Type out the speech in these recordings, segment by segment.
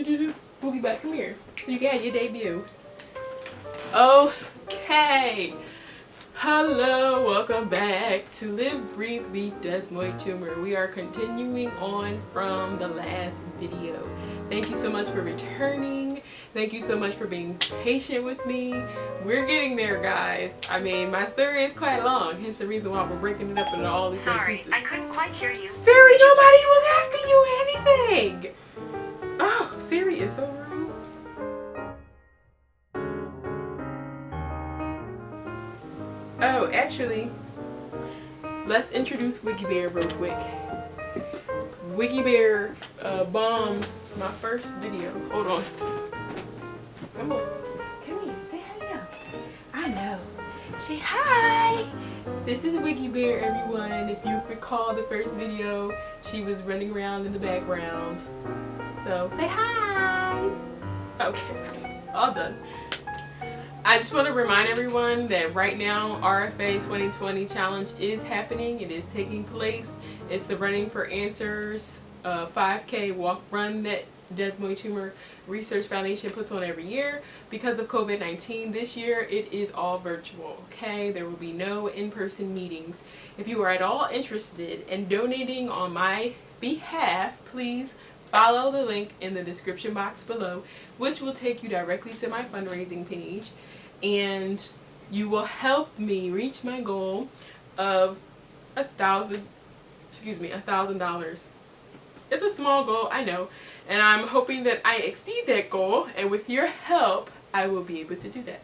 Boogie back, come here. So you got your debut. Okay. Hello, welcome back to Live, Breathe, Beat, Desmoid Tumor. We are continuing on from the last video. Thank you so much for returning. Thank you so much for being patient with me. We're getting there, guys. I mean, my story is quite long, hence the reason why we're breaking it up into all these little pieces. Sorry, I couldn't quite hear you. Siri, nobody was asking you anything. Oh, Siri is so rude. Oh, actually, let's introduce Wiggy Bear real quick. Wiggy Bear bombed my first video. Hold on. Come on. Come here. Say hello. I know. Say hi. This is Wiggy Bear, everyone. If you recall the first video, she was running around in the background. So say hi. Okay. All done. I just want to remind everyone that right now RFA 2020 challenge is happening. It is taking place. It's the Running for Answers 5K walk run that Desmoid Tumor Research Foundation puts on every year. Because of COVID-19 this year, it is all virtual. Okay, there will be no in-person meetings. If you are at all interested in donating on my behalf, please follow the link in the description box below, which will take you directly to my fundraising page, and you will help me reach my goal of $1,000. It's a small goal, I know, and I'm hoping that I exceed that goal, and with your help, I will be able to do that.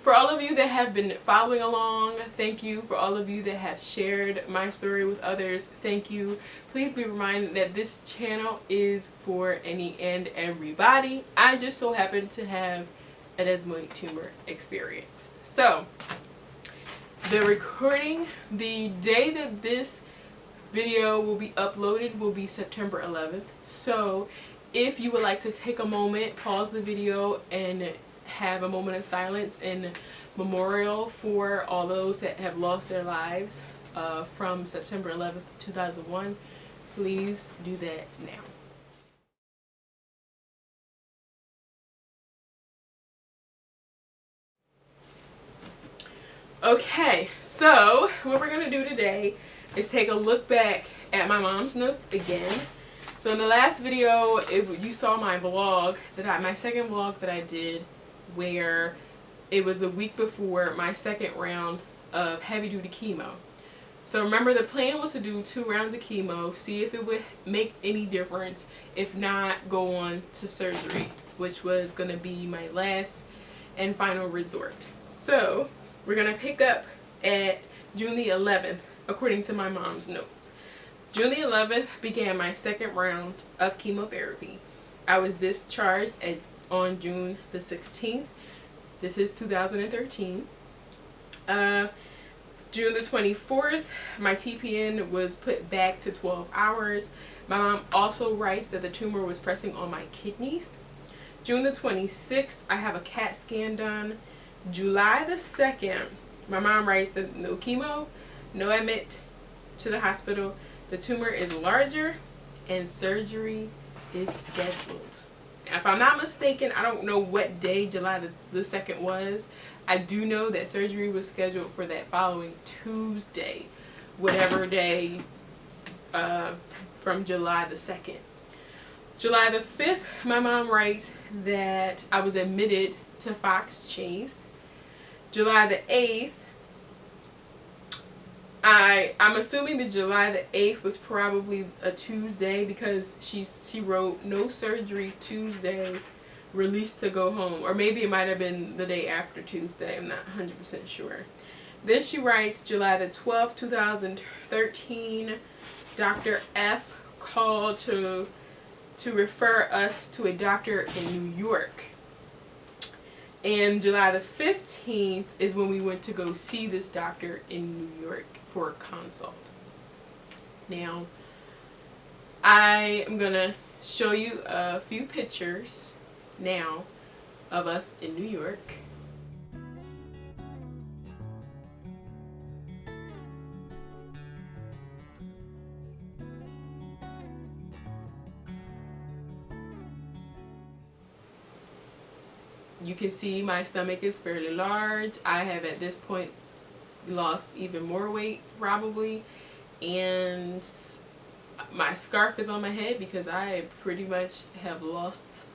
For all of you that have been following along, thank you. For all of you that have shared my story with others, thank you. Please be reminded that this channel is for any and everybody. I just so happen to have a desmoid tumor experience. So, the recording, the day that this video will be uploaded will be September 11th. So, if you would like to take a moment, pause the video, and have a moment of silence and memorial for all those that have lost their lives from September 11th, 2001, please do that now. Okay, so what we're going to do today is take a look back at my mom's notes again. So in the last video, you saw my vlog, my second vlog that I did, where it was the week before my second round of heavy duty chemo. So remember, the plan was to do 2 rounds of chemo, see if it would make any difference. If not, go on to surgery, which was going to be my last and final resort. So we're going to pick up at June the 11th, according to my mom's notes. June the 11th began my second round of chemotherapy. I was discharged on June the 16th. This is 2013. June the 24th, my TPN was put back to 12 hours. My mom also writes that the tumor was pressing on my kidneys. June the 26th, I have a CAT scan done. July the 2nd, my mom writes that no chemo, no admit to the hospital. The tumor is larger and surgery is scheduled. If I'm not mistaken, I don't know what day July the 2nd was. I do know that surgery was scheduled for that following Tuesday, whatever day from July the 2nd. July the 5th, my mom writes that I was admitted to Fox Chase. July the 8th, I'm assuming that July the 8th was probably a Tuesday, because she wrote no surgery Tuesday, released to go home. Or maybe it might have been the day after Tuesday. I'm not 100% sure. Then she writes July the 12th, 2013, Dr. F called to refer us to a doctor in New York. And July the 15th is when we went to go see this doctor in New York for a consult. Now, I am going to show you a few pictures now of us in New York. You can see my stomach is fairly large. I have at this point lost even more weight probably, and my scarf is on my head because I pretty much have lost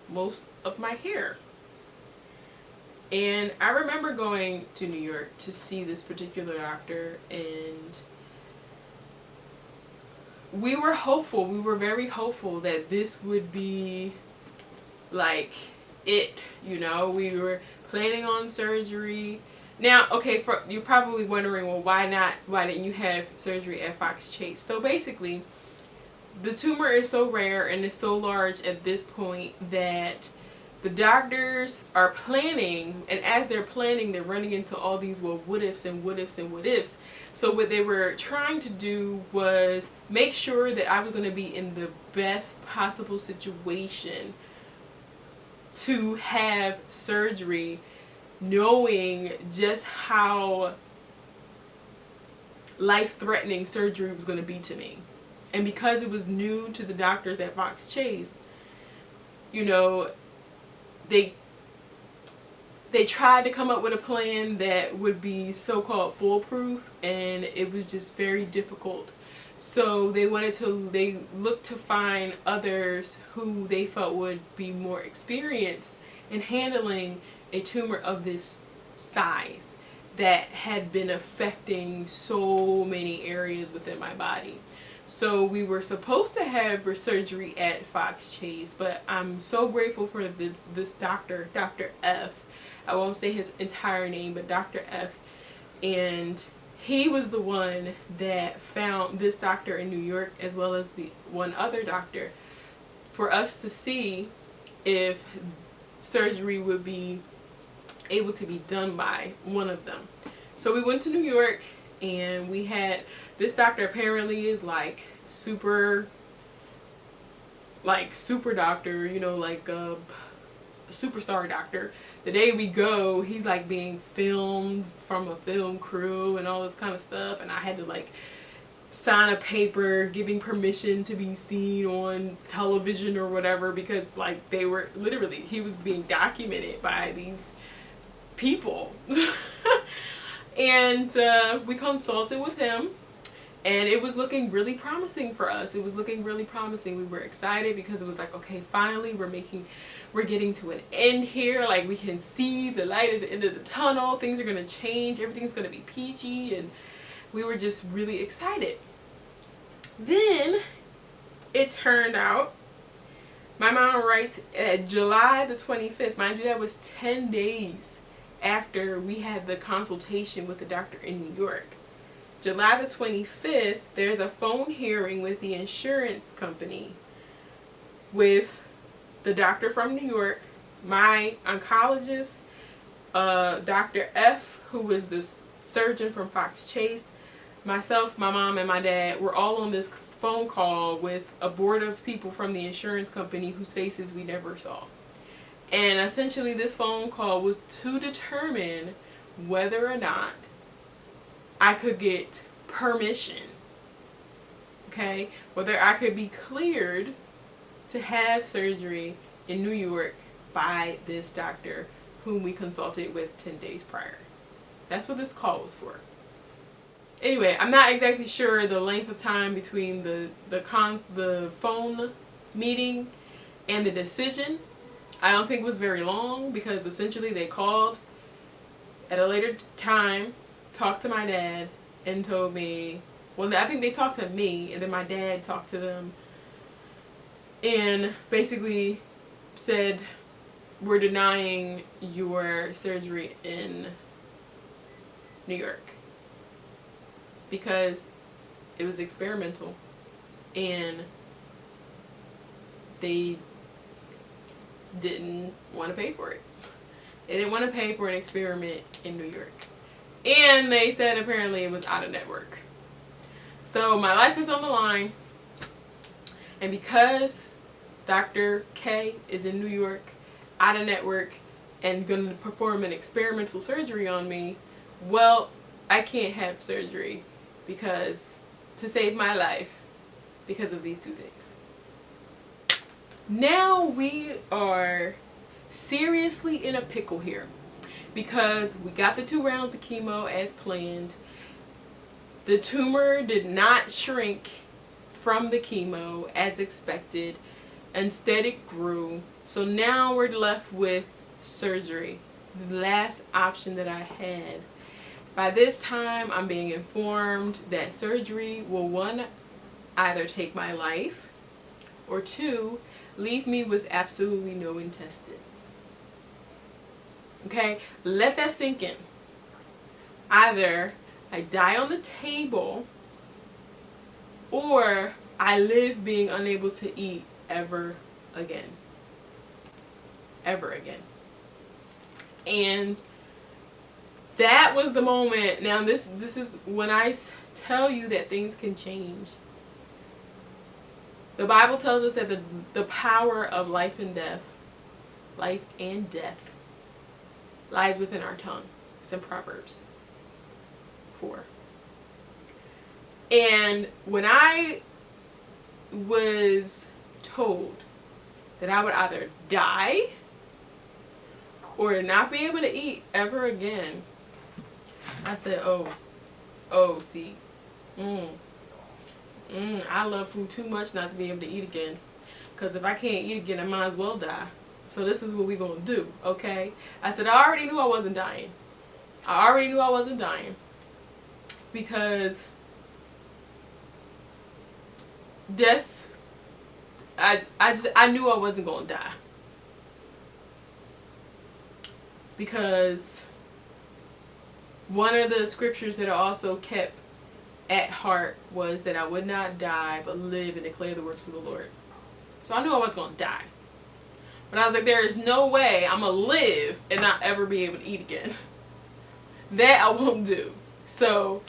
most of my hair. And I remember going to New York to see this particular doctor, and we were hopeful, we were very hopeful that this would be like it, you know. We were planning on surgery. Now, okay, you're probably wondering, well, why didn't you have surgery at Fox Chase? So basically, the tumor is so rare and it's so large at this point that the doctors are planning, and as they're planning, they're running into all these, well, what ifs and what ifs and what ifs. So what they were trying to do was make sure that I was going to be in the best possible situation to have surgery, knowing just how life-threatening surgery was going to be to me. And because it was new to the doctors at Fox Chase, you know, they tried to come up with a plan that would be so-called foolproof, and it was just very difficult. So they looked to find others who they felt would be more experienced in handling a tumor of this size that had been affecting so many areas within my body. So we were supposed to have surgery at Fox Chase, but I'm so grateful for this doctor, Dr. F. I won't say his entire name, but Dr. F. And he was the one that found this doctor in New York, as well as the one other doctor, for us to see if surgery would be able to be done by one of them. So we went to New York, and we had this doctor. Apparently is like super doctor, you know, like a superstar doctor. The day we go, he's like being filmed from a film crew and all this kind of stuff, and I had to like sign a paper giving permission to be seen on television or whatever, because like they were literally, he was being documented by these people. And we consulted with him, and it was looking really promising for us. It was looking really promising. We were excited because it was like, okay, finally we're getting to an end here. Like, we can see the light at the end of the tunnel. Things are going to change. Everything's going to be peachy, and we were just really excited. Then it turned out, my mom writes, July the 25th, mind you, that was 10 days after we had the consultation with the doctor in New York. July the 25th, there's a phone hearing with the insurance company with the doctor from New York, my oncologist, Dr. F, who was the surgeon from Fox Chase, myself, my mom, and my dad were all on this phone call with a board of people from the insurance company whose faces we never saw. And essentially this phone call was to determine whether or not I could get permission, okay, whether I could be cleared to have surgery in New York by this doctor whom we consulted with 10 days prior. That's what this call was for. Anyway, I'm not exactly sure the length of time between the phone meeting and the decision. I don't think it was very long, because essentially they called at a later time, talked to my dad, and told me, well, I think they talked to me, and then my dad talked to them, and basically said, we're denying your surgery in New York because it was experimental, and they didn't want to pay for it. They didn't want to pay for an experiment in New York. And they said apparently it was out of network. So my life is on the line. And because Dr. K is in New York, out of network, and going to perform an experimental surgery on me, well, I can't have surgery to save my life because of these two things. Now we are seriously in a pickle here, because we got the 2 rounds of chemo as planned. The tumor did not shrink from the chemo as expected. Instead, it grew. So now we're left with surgery, the last option that I had. By this time, I'm being informed that surgery will, 1, either take my life, or 2, leave me with absolutely no intestines. Okay, let that sink in. Either I die on the table, or I live being unable to eat ever again. Ever again. And that was the moment. Now this is when I tell you that things can change. The Bible tells us that the power of life and death lies within our tongue. It's in Proverbs 4. And when I was told that I would either die or not be able to eat ever again, I said, see, I love food too much not to be able to eat again. Because if I can't eat again, I might as well die. So this is what we're going to do, okay? I said, I already knew I wasn't dying. Because death, I knew I wasn't going to die. Because one of the scriptures that I also kept at heart was that I would not die but live and declare the works of the Lord. So I knew I wasn't going to die. But I was like, there is no way I'm going to live and not ever be able to eat again. That I won't do. So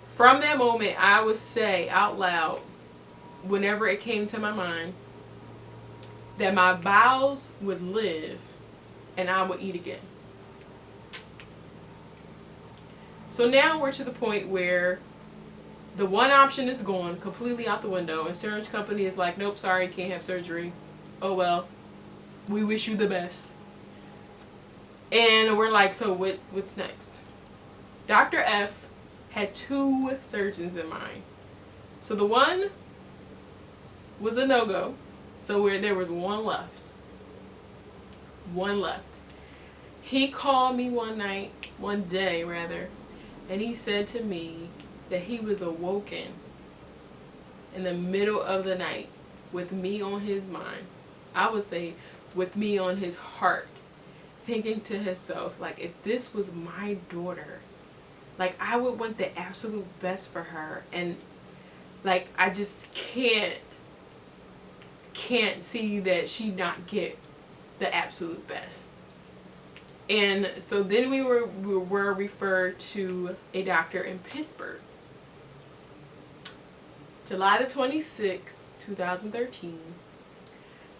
from that moment, I would say out loud, whenever it came to my mind, that my bowels would live and I would eat again. So now we're to the point where the one option is gone, completely out the window. Insurance company is like, nope, sorry, can't have surgery. Oh well, we wish you the best. And we're like, so what's next? Dr. F had 2 surgeons in mind. So the one was a no-go. So there was one left. He called me one day, and he said to me that he was awoken in the middle of the night with me on his mind. I would say with me on his heart, thinking to himself, like, if this was my daughter, like, I would want the absolute best for her, and like, I just can't see that she not get the absolute best. And so then we were referred to a doctor in Pittsburgh. July the 26th, 2013,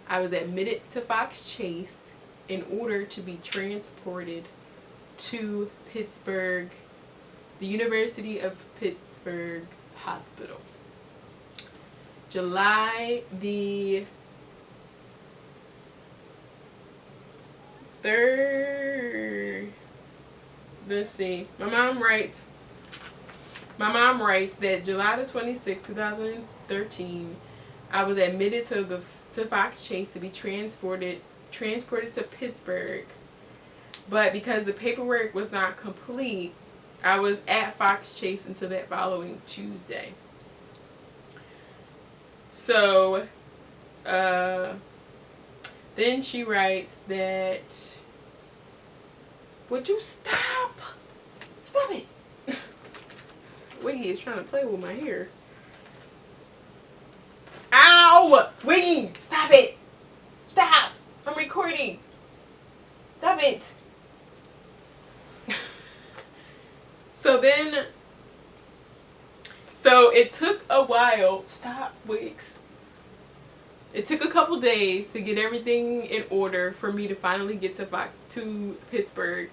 I was admitted to Fox Chase in order to be transported to Pittsburgh, the University of Pittsburgh Hospital. July the 3rd. Let's see. My mom writes that July the 26th, 2013, I was admitted to Fox Chase to be transported to Pittsburgh. But because the paperwork was not complete, I was at Fox Chase until that following Tuesday. So, then she writes that, would you stop? Stop it. Wiggy is trying to play with my hair. Ow! Wiggy, stop it. Stop. I'm recording. Stop it. So it took a while. Stop, Wigs. It took a couple days to get everything in order for me to finally get to Pittsburgh.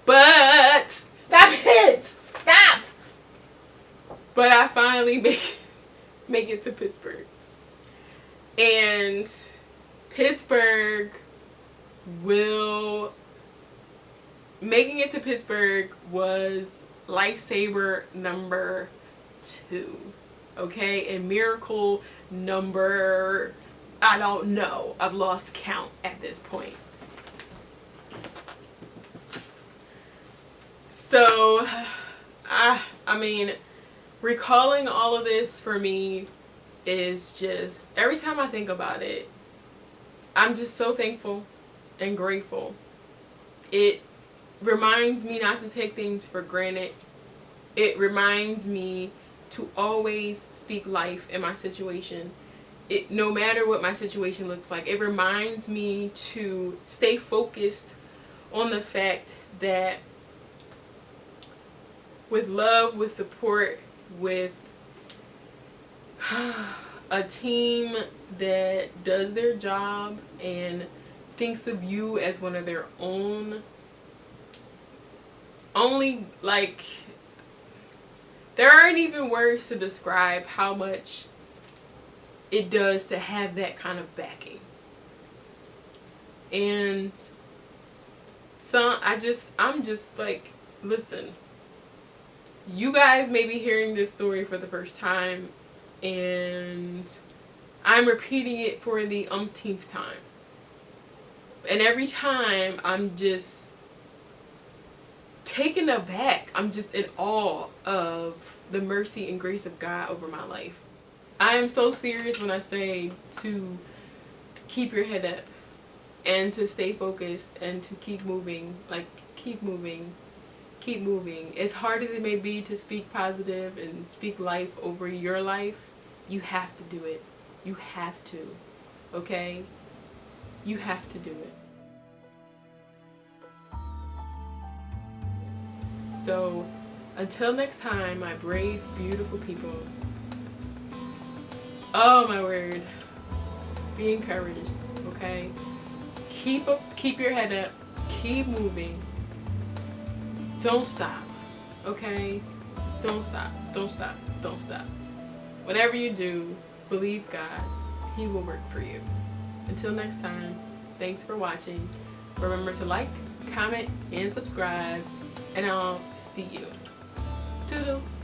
But stop it! Stop! But I finally make it to Pittsburgh. And Pittsburgh making it to Pittsburgh was lifesaver number 2. Okay, and miracle number, I don't know, I've lost count at this point. So I mean, recalling all of this for me is just, every time I think about it, I'm just so thankful and grateful. It reminds me not to take things for granted. It reminds me to always speak life in my situation. No matter what my situation looks like, it reminds me to stay focused on the fact that with love, with support, with a team that does their job and thinks of you as one of their own, there aren't even words to describe how much it does to have that kind of backing. And so I'm just like, listen, you guys may be hearing this story for the first time, and I'm repeating it for the umpteenth time. And every time I'm just taken aback. I'm just in awe of the mercy and grace of God over my life. I am so serious when I say to keep your head up and to stay focused and to keep moving. Like, keep moving. Keep moving. As hard as it may be to speak positive and speak life over your life, you have to do it. You have to. Okay? You have to do it. So, until next time, my brave, beautiful people. Oh my word. Be encouraged, okay? Keep your head up. Keep moving. Don't stop, okay? Don't stop. Don't stop. Don't stop. Whatever you do, believe God. He will work for you. Until next time, thanks for watching. Remember to like, comment, and subscribe. And I'll see you. Toodles.